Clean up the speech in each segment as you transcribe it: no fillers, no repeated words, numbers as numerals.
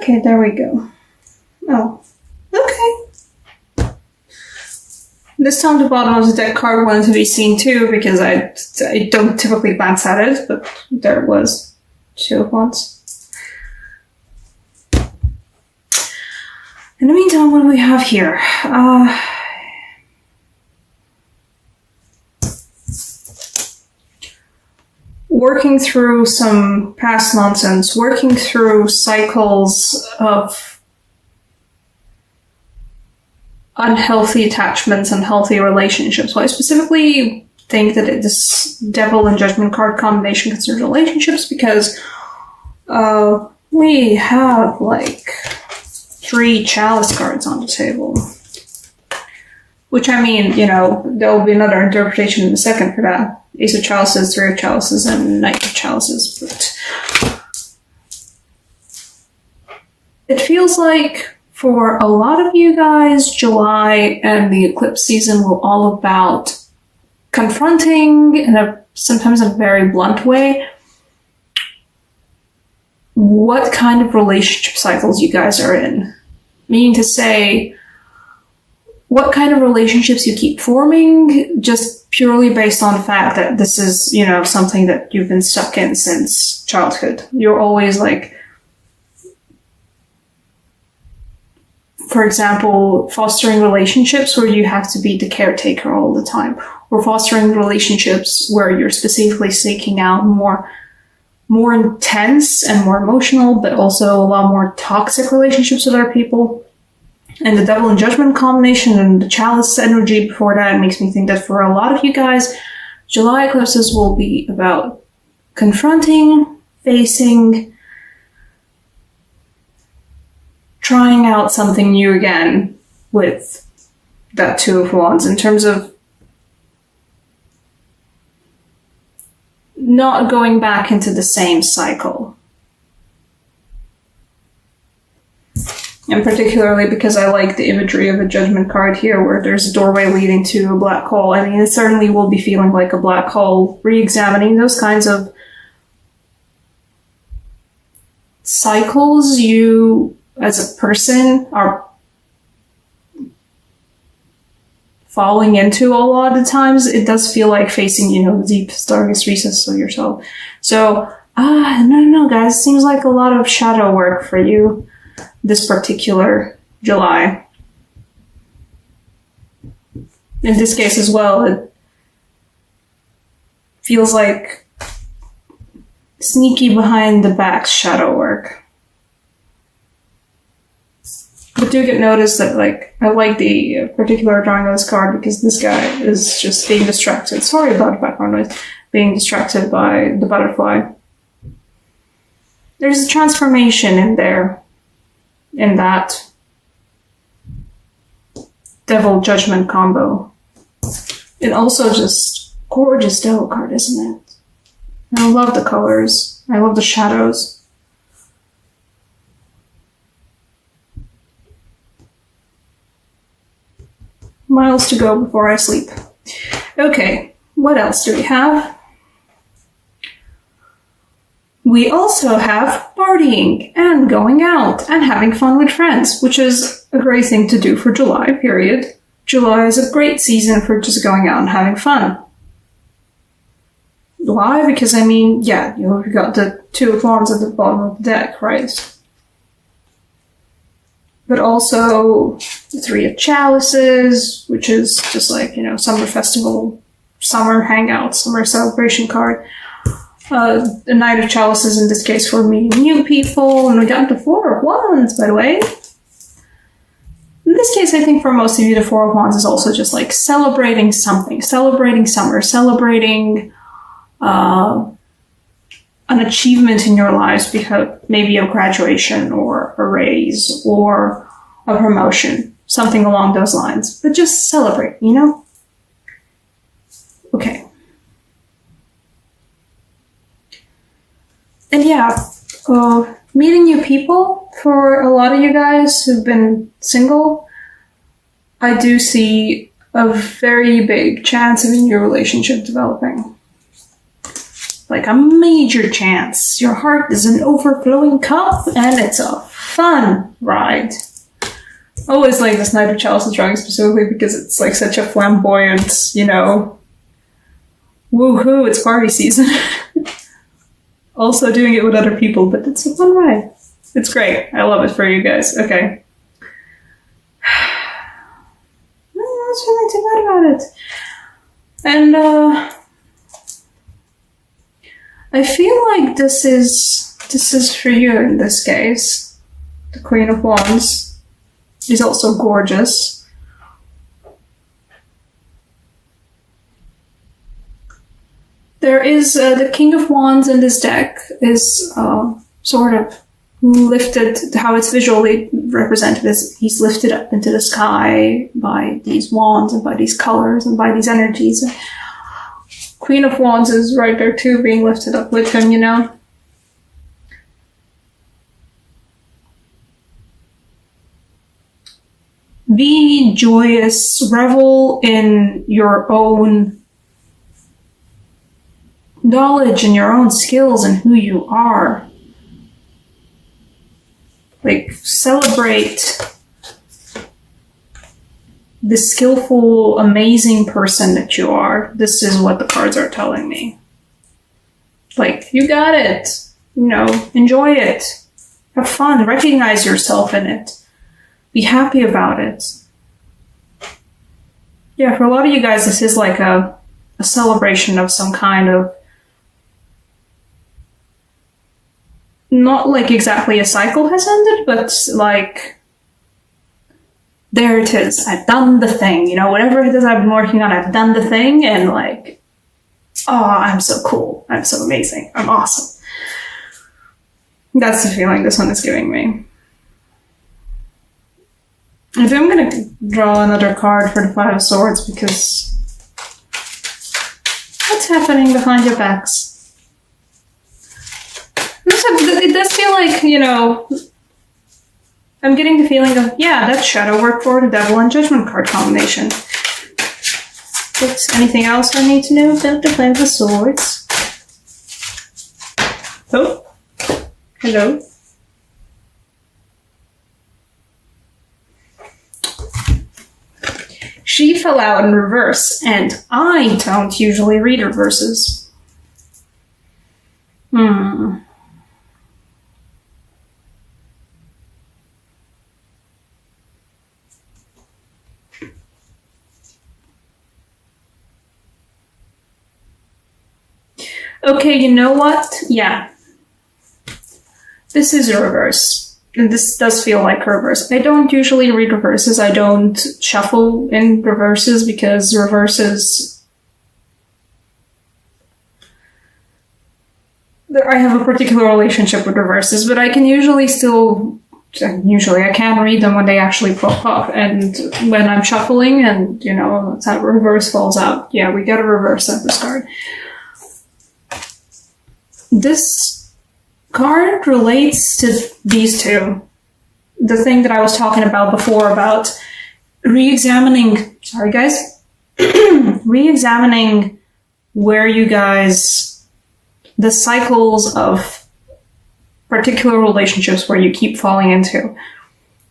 Okay, there we go. Oh, okay. This time the bottom of the deck card wanted to be seen too, because I don't typically glance at it, but there it was. 2 of Wands. In the meantime, what do we have here? Working through some past nonsense, working through cycles of unhealthy attachments, unhealthy relationships. So I specifically think that this Devil and Judgment card combination concerns relationships because we have like 3 Chalice cards on the table. Which, I mean, you know, there will be another interpretation in a second for that. Ace of Chalices, 3 of Chalices, and Knight of Chalices. But it feels like for a lot of you guys, July and the eclipse season were all about confronting, sometimes in a very blunt way, what kind of relationship cycles you guys are in. Meaning to say, what kind of relationships you keep forming, just purely based on the fact that this is, you know, something that you've been stuck in since childhood. You're always like, for example, fostering relationships where you have to be the caretaker all the time, or fostering relationships where you're specifically seeking out more intense and more emotional, but also a lot more toxic relationships with other people. And the Devil and Judgment combination and the Chalice energy before that makes me think that for a lot of you guys, July eclipses will be about confronting, facing, trying out something new again with that 2 of Wands in terms of not going back into the same cycle. And particularly because I like the imagery of a Judgment card here where there's a doorway leading to a black hole. I mean, it certainly will be feeling like a black hole, re-examining those kinds of cycles you, as a person, are falling into a lot of the times. It does feel like facing, you know, the deepest, darkest recesses of yourself. So, no, guys, it seems like a lot of shadow work for you this particular July. In this case as well, it feels like sneaky behind the back shadow work. But do get noticed that, like, I like the particular drawing of this card because this guy is just being distracted. Sorry about the background noise. Being distracted by the butterfly. There's a transformation in there. In that Devil Judgment combo. And also just gorgeous Devil card, isn't it? And I love the colors. I love the shadows. Miles to go before I sleep. Okay, what else do we have? We also have partying and going out and having fun with friends, which is a great thing to do for July, period. July is a great season for just going out and having fun. Why? Because, I mean, yeah, you've got the 2 of Wands at the bottom of the deck, right? But also the 3 of Chalices, which is just like, you know, summer festival, summer hangout, summer celebration card. The Knight of Chalices in this case for meeting new people, and we got the 4 of Wands, by the way. In this case, I think for most of you, the 4 of Wands is also just like celebrating something, celebrating summer, celebrating an achievement in your lives, because maybe a graduation or a raise or a promotion, something along those lines. But just celebrate, you know? Okay. And yeah, meeting new people, for a lot of you guys who've been single, I do see a very big chance of a new relationship developing. Like a major chance. Your heart is an overflowing cup and it's fun ride. I always like this Knight of Chalices drawing specifically because it's like such a flamboyant, you know, woohoo, it's party season. Also doing it with other people, but it's a fun ride. It's great. I love it for you guys. Okay. That's really too bad about it. And I feel like this is for you in this case. The Queen of Wands is also gorgeous. There is the King of Wands in this deck is sort of lifted, how it's visually represented is he's lifted up into the sky by these wands and by these colors and by these energies. Queen of Wands is right there too, being lifted up with him, you know. Be joyous, revel in your own knowledge and your own skills and who you are. Like, celebrate the skillful, amazing person that you are. This is what the cards are telling me. Like, you got it. You know, enjoy it. Have fun. Recognize yourself in it. Be happy about it. Yeah, for a lot of you guys, this is like a celebration of some kind of, not like exactly a cycle has ended, but like, there it is. I've done the thing, you know, whatever it is I've been working on, I've done the thing, and like, oh, I'm so cool. I'm so amazing. I'm awesome. That's the feeling this one is giving me. I think I'm going to draw another card for the Five of Swords because what's happening behind your backs? It does feel like, you know, I'm getting the feeling of, yeah, that's shadow work for the Devil and Judgment card combination. Oops, anything else I need to know about the Five of Swords? Oh, hello. She fell out in reverse, and I don't usually read reverses. Okay, you know what? Yeah. This is a reverse. And this does feel like a reverse. I don't usually read reverses. I don't shuffle in reverses because reverses... I have a particular relationship with reverses, but I can usually still... I can read them when they actually pop up. And when I'm shuffling and, you know, that reverse falls out, yeah, we get a reverse at this card. This card relates to these two. The thing that I was talking about before about re-examining, sorry guys, re-examining where you guys, the cycles of particular relationships where you keep falling into.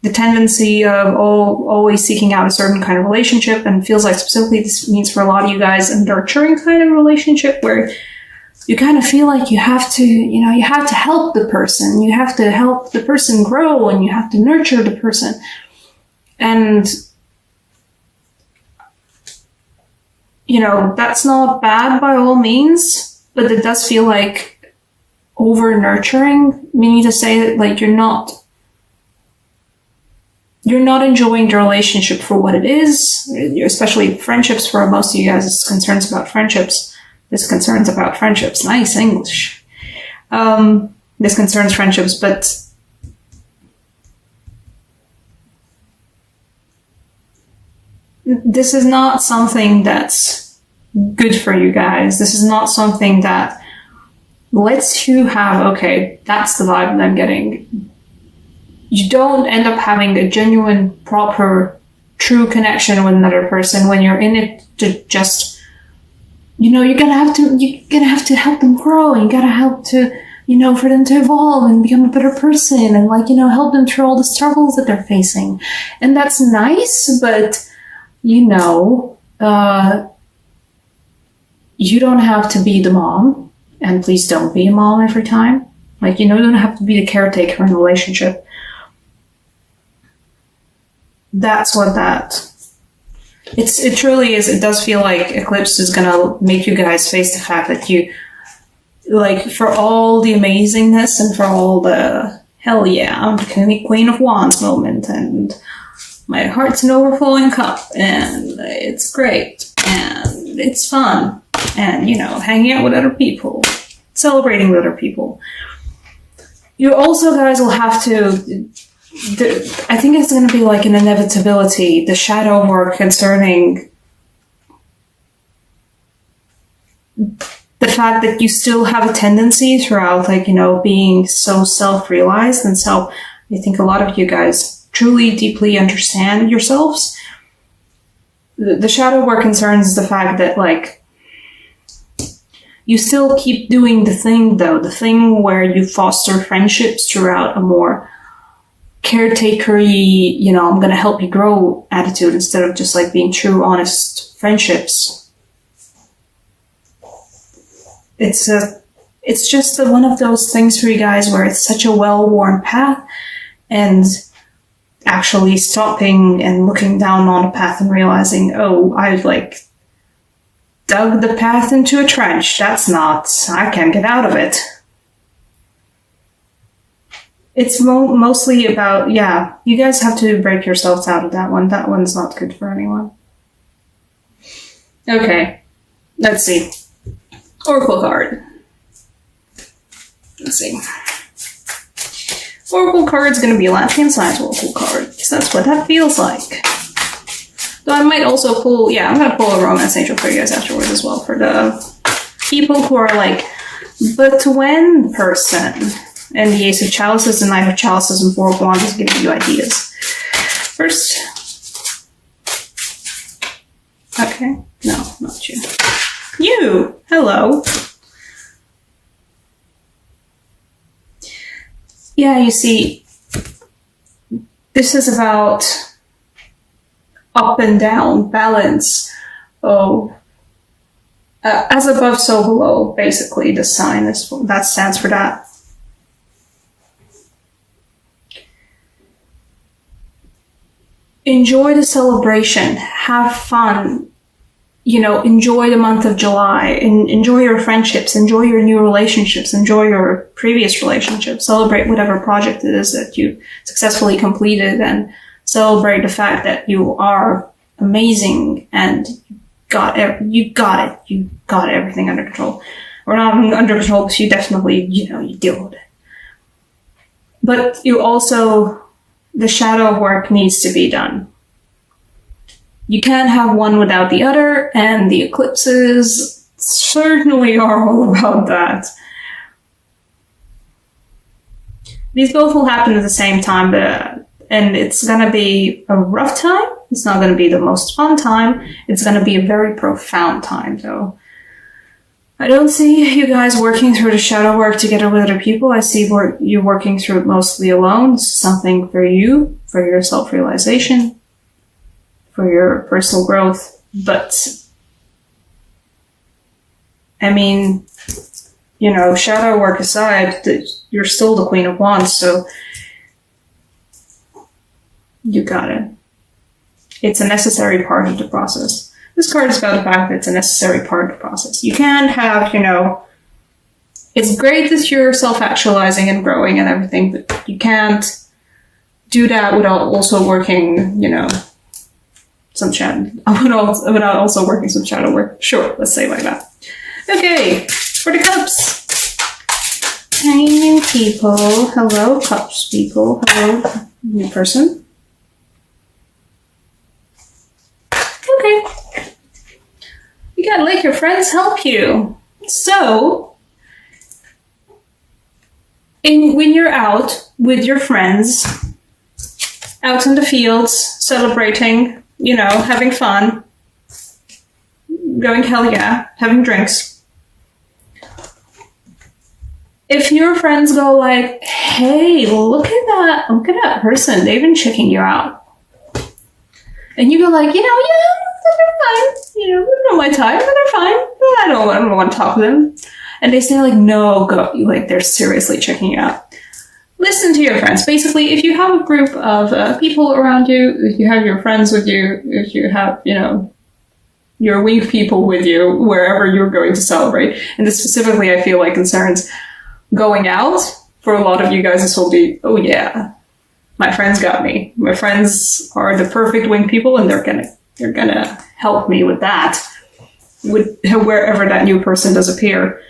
The tendency of always seeking out a certain kind of relationship, and feels like specifically this means for a lot of you guys a nurturing kind of relationship where you kind of feel like you have to, you know, you have to help the person. You have to help the person grow and you have to nurture the person. And, you know, that's not bad by all means, but it does feel like over nurturing, meaning to say that like you're not enjoying the relationship for what it is, especially friendships. For most of you guys, it's concerns about friendships. This concerns about friendships. Nice English. This concerns friendships, but this is not something that's good for you guys. This is not something that lets you have, okay, that's the vibe that I'm getting. You don't end up having a genuine, proper, true connection with another person when you're in it to just, you know, you're gonna have to help them grow, and you gotta help to for them to evolve and become a better person and like, help them through all the struggles that they're facing. And that's nice, but you don't have to be the mom, and please don't be a mom every time. Like, you don't have to be the caretaker in a relationship. That's what it truly is. It does feel like Eclipse is gonna make you guys face the fact that you, like, for all the amazingness and for all the, hell yeah, I'm the Queen of Wands moment, and my heart's an overflowing cup, and it's great, and it's fun, and, hanging out with other people, celebrating with other people. You also, guys, will have to, I think it's going to be like an inevitability, the shadow work concerning the fact that you still have a tendency throughout, like, being so self-realized. And so I think a lot of you guys truly, deeply understand yourselves. The shadow work concerns the fact that, like, you still keep doing the thing, though, the thing where you foster friendships throughout a more caretakery, I'm going to help you grow attitude instead of just like being true, honest friendships. It's just one of those things for you guys where it's such a well-worn path, and actually stopping and looking down on a path and realizing, oh, I've like dug the path into a trench. I can't get out of it. It's mostly about, you guys have to break yourselves out of that one. That one's not good for anyone. Okay, let's see. Oracle card. Let's see. Oracle card's going to be a Latvian Science Oracle card, because that's what that feels like. Though I might also pull, I'm going to pull a Romance Angel for you guys afterwards as well, for the people who are like, but when person. And the Ace of Chalices, the Knight of Chalices, and Four of Wands is giving you ideas. First. Okay. No, not you. You! Hello. Yeah, you see, this is about up and down, balance. As above, so below, basically, the sign that stands for that. Enjoy the celebration, have fun, enjoy the month of July, enjoy your friendships, enjoy your new relationships, enjoy your previous relationships, celebrate whatever project it is that you successfully completed, and celebrate the fact that you are amazing and you got everything under control. Or not under control, because you definitely, you deal with it. But you also, the shadow work needs to be done. You can't have one without the other, and the eclipses certainly are all about that. These both will happen at the same time, and it's going to be a rough time. It's not going to be the most fun time. It's going to be a very profound time, though. I don't see you guys working through the shadow work together with other people. I see you working through it mostly alone. This is something for you, for your self-realization, for your personal growth. But, I mean, shadow work aside, you're still the Queen of Wands, so you got it. It's a necessary part of the process. This card is about the fact that it's a necessary part of the process. You can't have, it's great that you're self-actualizing and growing and everything, but you can't do that without also working, without also working some shadow work. Sure, let's say it like that. Okay, for the cups. Hey, new people. Hello, cups people. Hello, new person. Okay. You gotta let your friends help you. So, when you're out with your friends, out in the fields, celebrating, having fun, going hell yeah, having drinks, if your friends go like, hey, look at that person, they've been checking you out. And you go like, yeah, they're fine. They're not my type, but they're fine. I don't want to talk to them. And they say like, no, go. Like, they're seriously checking you out. Listen to your friends. Basically, if you have a group of people around you, if you have your friends with you, if you have, your weak people with you, wherever you're going to celebrate. And this specifically, I feel like, concerns going out. For a lot of you guys, this will be, oh yeah, my friends got me. My friends are the perfect wing people, and they're gonna help me with that, with wherever that new person does appear.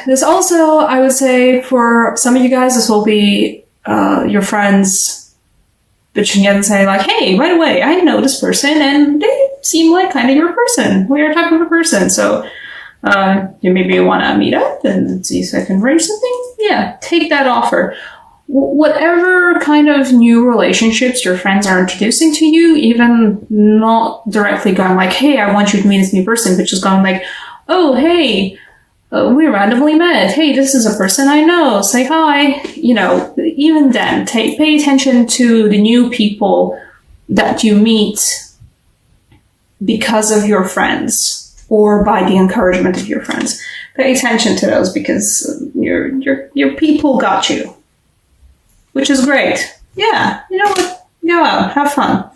This also, I would say, for some of you guys, this will be your friends bitching in and saying like, hey, by the way, I know this person, and they seem like kind of your person. We are type of a person, so you maybe want to meet up and see if I can arrange something. Yeah, take that offer. Whatever kind of new relationships your friends are introducing to you, even not directly going like, hey, I want you to meet this new person, but just going like, oh, hey, we randomly met. Hey, this is a person I know. Say hi. Even then, pay attention to the new people that you meet because of your friends or by the encouragement of your friends. Pay attention to those because your people got you. Which is great. Yeah, you know what? Go out, have fun.